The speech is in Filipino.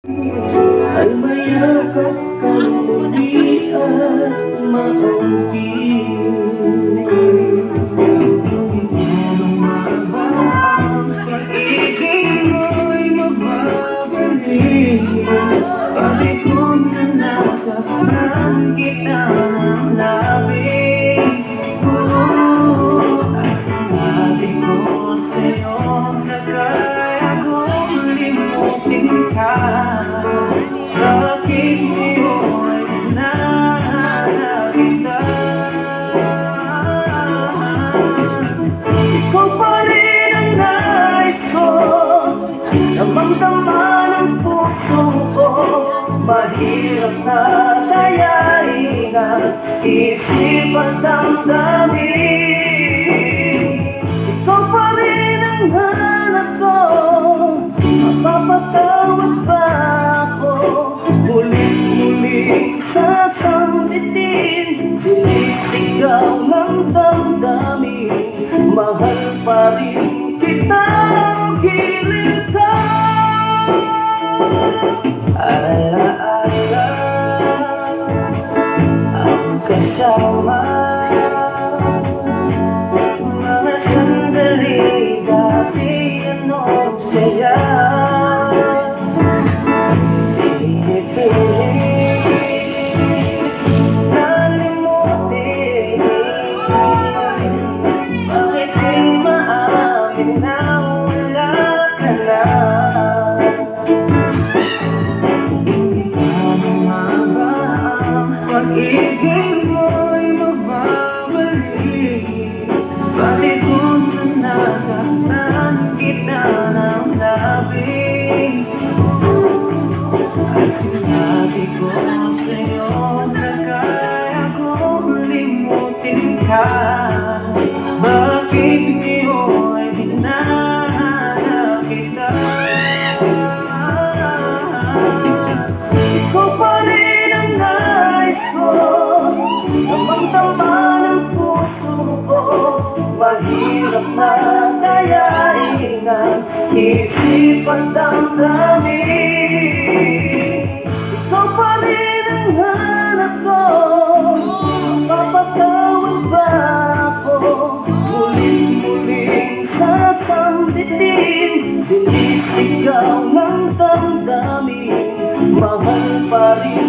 ay mayakap ka muli at maunti. Ang pag-ibig mo'y magbabalik. Bakit kung nasaktan kita ng labis? At sinabi ko sa'yo na kaya kong limutin ka. Bakit ngayon hinahanap kita? Ikaw pa rin ang nais ko, damang-dama ng puso ko. Mahirap na kayain ang isip at damdamin. Ikaw pa rin ang hanap ko, mapapatawad ba ako? Muling-muling sasambitin, sinisigaw ng damdamin. Mahal pa rin kita, gilid ka. Alaala ang kasama, mga sandali dati anong saya. Pinipilit nalimutin, bakit di maamin na wala ka na? Pag-ibig mo'y magbabalik. Bakit kung nasaktan kita ng labis? At sinabi ko sa'yo na kaya kong limutin ka. Bakit ngayon hinahanap kita? Ikaw pa rin ang nais ko, damang-dama ng puso ko. Mahirap na kayain ang isip at damdamin. Ikaw pa rin ang hanap ko, mapapatawad ba ako? Muling-muling sasambitin, sinisigaw ng damdamin. Mahal pa rin